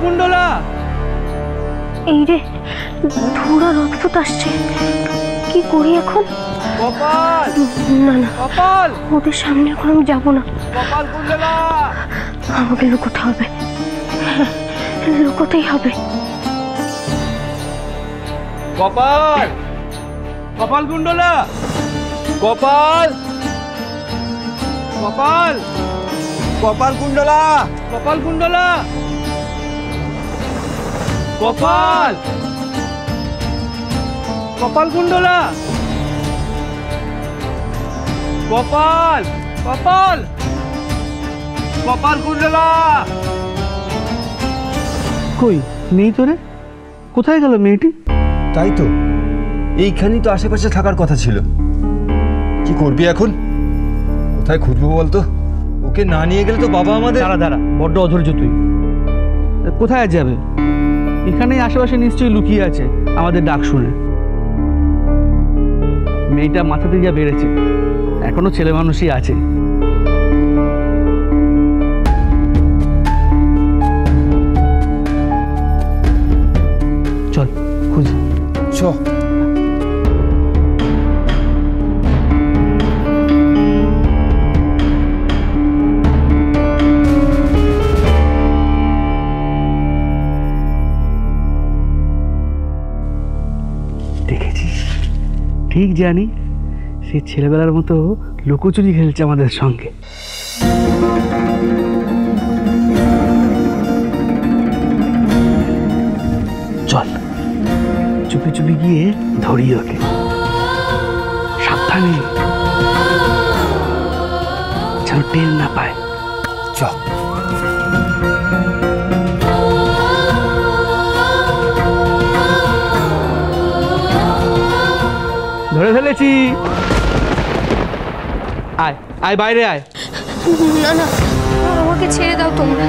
কুণ্ডলা, এই রে ধুরা রক্ত আসছে, কি করি এখন? গোপাল, না না গোপাল, ওদের সামনে এখন আমি যাবো না, গোপাল কুণ্ডলা, আমাকে লুকোতে হবে, লুকোতেই হবে। গোপাল, গোপাল কুণ্ডলা, গোপাল, গোপাল, গোপাল কুণ্ডলা, গোপাল কুণ্ডলা, গোপাল, গোপাল কুণ্ডলা, গোপাল, গোপাল, গোপাল কুণ্ডলা। কই নেই তো রে, কোথায় গেল মেয়েটি? তাই তো, এইখানেই তো আশেপাশে থাকার কথা ছিল। কি করবি এখন? কোথায় খুঁজবো বলতো? ওকে না নিয়ে গেলে তো বাবা আমাদের। দাঁড়া দাঁড়া, বড্ড অধৈর্য তুই। কোথায় যাবে? এখানেই আশেপাশে নিশ্চয়ই লুকিয়ে আছে আমাদের ডাক শুনে। মেয়েটা মাথাতে যা বেড়েছে, এখনো ছেলে মানুষই আছে। চল খুঁজি। চ। দেখেছিস, ঠিক জানি সে ছেলেবেলার মতো লুকোচুরি খেলছে আমাদের সঙ্গে। চল চুপি চুপি গিয়ে ধরি ওকে, সাবধানে যেন টের না পায়। চ। ধরে ফেলেছি, আয় আয় বাইরে আয়। না না, আমাকে ছেড়ে দাও তোমরা,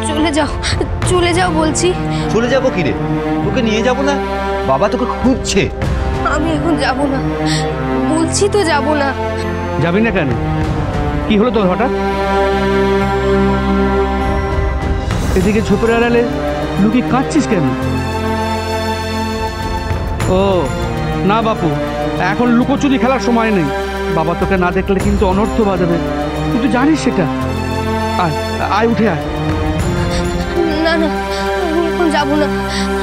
চলে যাও, চলে যাও বলছি। চলে যাবো কি রে? তোকে নিয়ে যাবো না? বাবা তোকে খুঁজছে। আমি এখন যাব না, বলছি তো যাব না। যাবি না কেন? কি হলো তোর হঠাৎ? এদিকে ঝোপের আড়ালে লুকিয়ে কাঁদছিস কেন? ও না বাপু, এখন লুকোচুরি খেলার সময় নেই। বাবা তোকে না দেখলে কিন্তু অনর্থ বাজাবে, তুই তো জানিস সেটা। আয় আয়, উঠে আয়। না না, আমি এখন যাব না,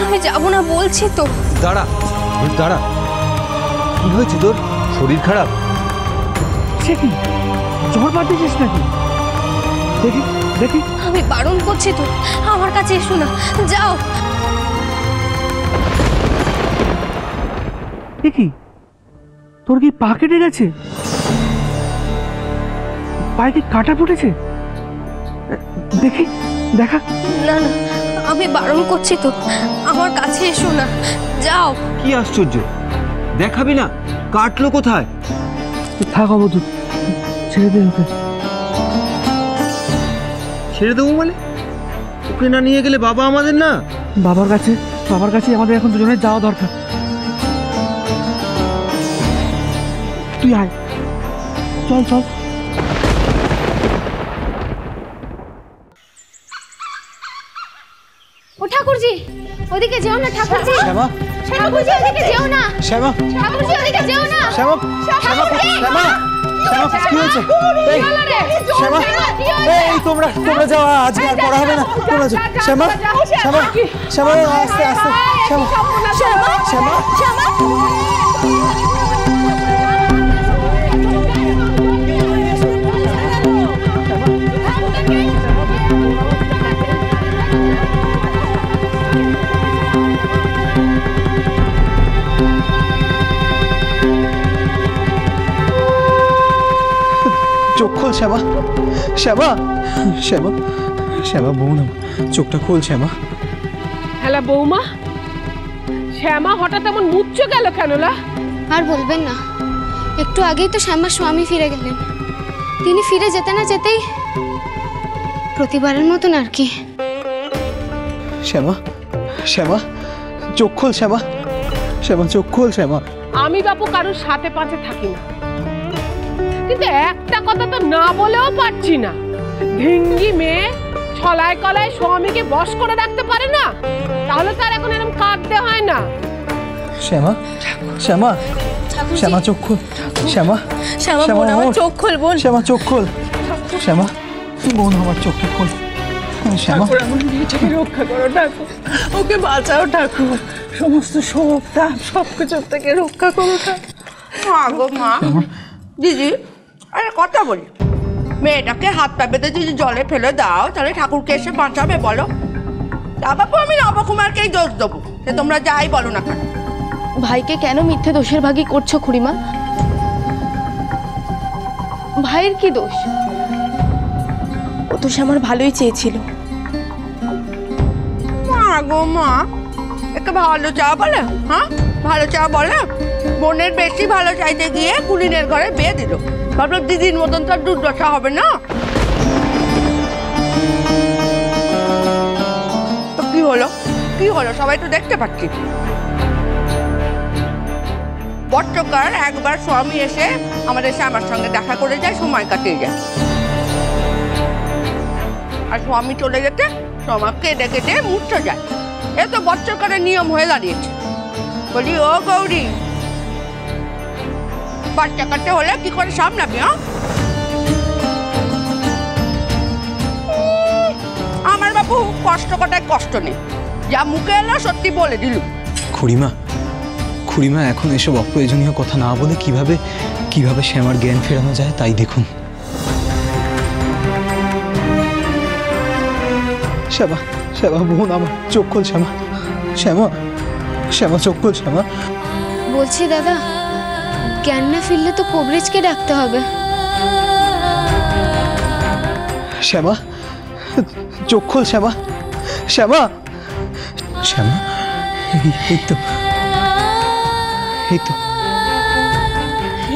আমি যাব না বলছি তো। দাঁড়া দাঁড়া, কি হয়েছে তোর? শরীর খারাপ? সে কি, জ্বর বাঁধিয়েছিস নাকি? দেখি দেখি। আমি বারণ করছি তো, আমার কাছে এসো না, যাও। কি তোর কি পা কেটে গেছে? পায়ে কি কাটা ফুটেছে? দেখি, দেখা। না না, আমি বারণ করছি তো, আমার কাছে এসো না, যাও। কি আশ্চর্য, দেখাবি না? কাটলো কোথায়? থাক অবধূত, ছেড়ে দে ওকে। ছেড়ে দেবো মানে? ওকে না নিয়ে গেলে বাবা আমাদের না। বাবার কাছে আমাদের এখন দুজনের যাওয়া দরকার। তুই আয়, চল চল। ও ঠাকুরজি, ওদিকে যেও না ঠাকুরজি। শ্যামা, ঠাকুরজি ওদিকে যেও না। শ্যামা, ঠাকুরজি ওদিকে যেও না। শ্যামা, শ্যামা, শ্যামা, শ্যামা, কি হয়েছে? এই শ্যামা, এই তোমরা যাও, আজকে আর পড়া হবে না। তোমরা যাও। শ্যামা, শ্যামা, শ্যামা, আস্তে আস্তে। শ্যামা, শ্যামা, শ্যামা, শ্যামা। চোখ খোল শ্যামা, শ্যামা, শ্যামা, শ্যামা বৌমা, চোখটা খোল শ্যামা। হ্যালো বৌমা, শ্যামা হঠাৎ এমন মুচ্ছ গেল কেন? আর বলবেন না, একটু আগেই তো শ্যামার স্বামী ফিরে গেলেন। তিনি ফিরে যেতে না যেতেই প্রতিবারের মতন আর কি। শ্যামা, শ্যামা, চোখ খোল শ্যামা, শ্যামা চোখ খোল শ্যামা। আমি বাপু কারোর সাথে পাঁচে থাকি না, কিন্তু একটা কথা তো না বলেও পারছি না। ঢিঙ্গি মেয়ে ছলায় কলায় স্বামীকে বশ করে রাখতে পারে না, তাহলে তার এখন এরকম কাঁদতে হয় না। শ্যামা, শ্যামা, শ্যামা চোখ খোল। শ্যামা, শ্যামা বোন, আমার চোখ খোল বোন। শ্যামা চোখ খোল। শ্যামা বোন, আমার চোখটা খোল। শ্যামা, আমার মেয়েটাকে রক্ষা করো ঠাকুর, ওকে বাঁচাও ঠাকুর, সমস্ত শোক তাপ সবকিছুর থেকে রক্ষা করো ঠাকুর। মা গো মা, দিদি আরে কথা বলি, মেয়েটাকে হাত পা বেঁধে যদি জলে ফেলে দাও তাহলে ঠাকুরকে এসে বাঁচাবে বলো? তা বাপু আমি নবকুমারকেই দোষ দেবো, সে তোমরা যাই বলো না কেন। ভাইকে কেন মিথ্যে দোষের ভাগী করছো খুড়িমা? ভাইয়ের কি দোষ? ও তো সে আমার ভালোই চেয়েছিল। মা গো মা, একে ভালো চা বলে? হ্যাঁ, ভালো চা বলে? বোনের বেশি ভালো চাইতে গিয়ে কুলিনের ঘরে বিয়ে দিল। ভাবলো দিদির মতন তো আর দুর্দশা হবে না। তো কি হলো, কি হলো সবাই তো দেখতে পাচ্ছি। বট্টকার একবার স্বামী এসে আমাদের শ্যামার সঙ্গে দেখা করে যায়, সময় কাটিয়ে যায়। আর স্বামী চলে যেতে শ্যামা কেটে কেটে মুছতে যায়। এ তো বট্টকারের নিয়ম হয়ে দাঁড়িয়েছে। বলি ও গৌরী, বাচ্চা কাটতে হলে কি করে সামলাবি? হ্যাঁ, আমার বাবু কষ্ট কটায় কষ্ট নেই, যা মুখে এলো সত্যি বলে দিল। খুড়িমা, খুড়িমা এখন এসব অপ্রয়োজনীয় কথা না বলে কিভাবে কিভাবে শ্যামার জ্ঞান ফেরানো যায় তাই দেখুন। শ্যামা, শ্যামা বোন, আমার চোখ খোল। শ্যামা, শ্যামা, শ্যামা চোখ খোল। শ্যামা, বলছি দাদা, জ্ঞান না ফিরলে তো কবরেজকে ডাকতে হবে। শ্যামা চোখ খোল। শ্যামা, শ্যামা, শ্যামা, এই তো, এই তো,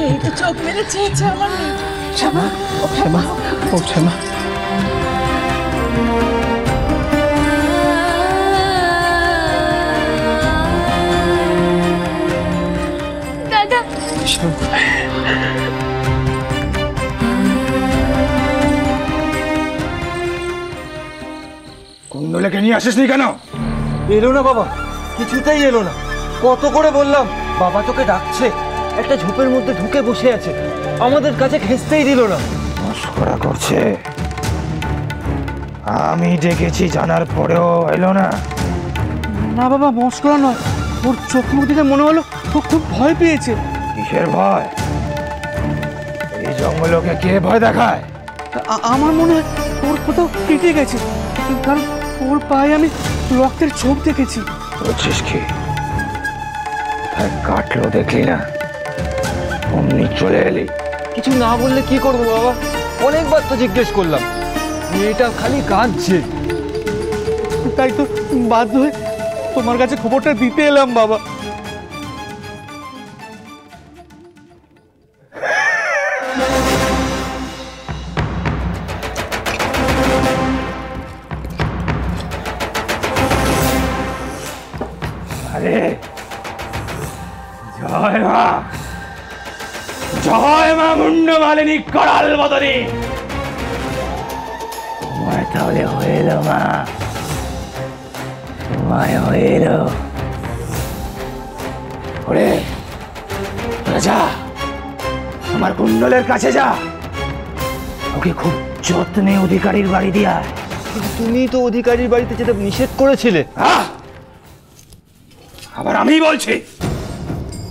এই তো চোখ মেরে চেয়েছে আমার মেয়ে। শ্যামা, শ্যামা, ও শ্যামা। দাদা, কুণ্ডলেকে নিয়ে আসিসনি কেন? এলো না বাবা, কিছুতেই এলো না। কত করে বললাম, বাবা তোকে ডাকছে। একটা ঝোপের মধ্যে ঢুকে বসে আছে, আমাদের কাছে ঘেঁচতেই দিল না। মস্করা করছে। আমি ডেকেছি জানার পরেও এলো না। না বাবা, মস্করা নয়, ওর চোখ মুখ দেখে মনে হলো ও খুব ভয় পেয়েছে। কিসের ভয়? এই জঙ্গলকে কে ভয় দেখায়? আমার মনে হয় ওর কোথাও কেটে গেছে, কারণ ওর পায়ে আমি রক্তের ছোপ দেখেছি। বলছিস কি? কোথায় কাটলো দেখলি না? অমনি চলে এলি। কিছু না বললে কি করবো বাবা? অনেকবার তো জিজ্ঞেস করলাম, মেয়েটা খালি কাঁদছে। তাই তো বাধ্য হয়ে তোমার কাছে খবরটা দিতে এলাম বাবা। আরে জয় মা, জয় মা মুন্ড মালিনী করাল বদনী। সময় তাহলে হয়ে এলো মা, সময় হয়ে এলো। ওরে তোরা যা, আমার কুণ্ডলের কাছে যা, ওকে খুব যত্নে অধিকারীর বাড়ি দিয়া। তুমি তো অধিকারীর বাড়িতে যেতে নিষেধ করেছিলে। আবার আমি বলছি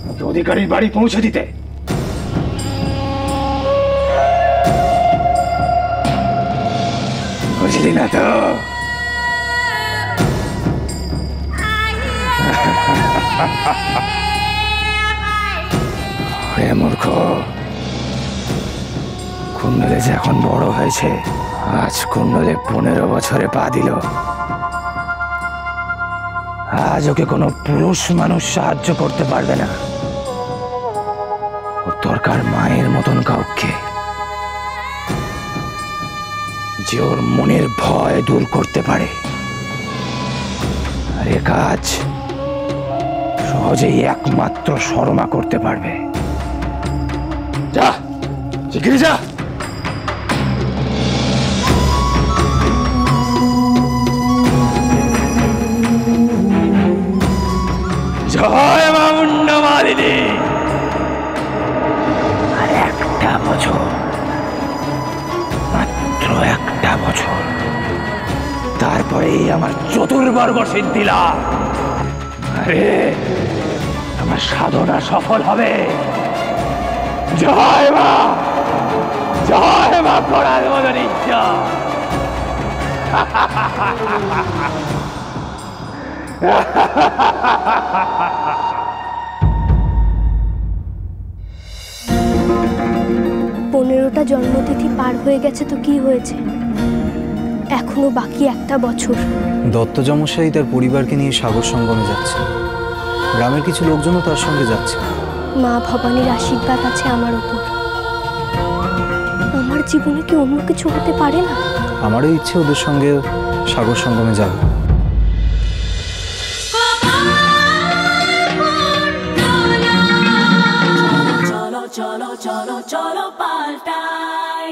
ওকে অধিকারীর বাড়ি পৌঁছে দিতে। বুঝলি না তো? ওরে মূর্খ, কুণ্ডলে যে এখন বড় হয়েছে, আজ কুণ্ডলে 15 বছরে পা দিল। আজ ওকে কোনো পুরুষ মানুষ সাহায্য করতে পারবে না। ওর দরকার মায়ের মতন কাউকে, যে ওর মনের ভয় দূর করতে পারে। আর এ কাজ সহজেই একমাত্র শর্মা করতে পারবে। যা, শিগগিরই যা। জয় মা মুন্ডমালিনী। আর একটা বছর, মাত্র একটা বছর, তারপরেই আমার চতুর্বর্গ সিদ্ধি লাভ। আরে আমার সাধনা সফল হবে। জয় মা, জয় মা পরাণ মদনী। পনেরোটা জন্মতিথি পার হয়ে গেছে তো কি হয়েছে, এখনো বাকি একটা বছর। দত্ত যমশাই তার পরিবারকে নিয়ে সাগর সঙ্গমে যাচ্ছে, গ্রামের কিছু লোকজনও তার সঙ্গে যাচ্ছে। মা ভবানীর আশীর্বাদ আছে আমার উপর। আমার জীবনে কি অন্য কিছু হতে পারে না? আমারও ইচ্ছে ওদের সঙ্গে সাগর সঙ্গমে যাব। cholo, cholo, cholo, cholo, paltai.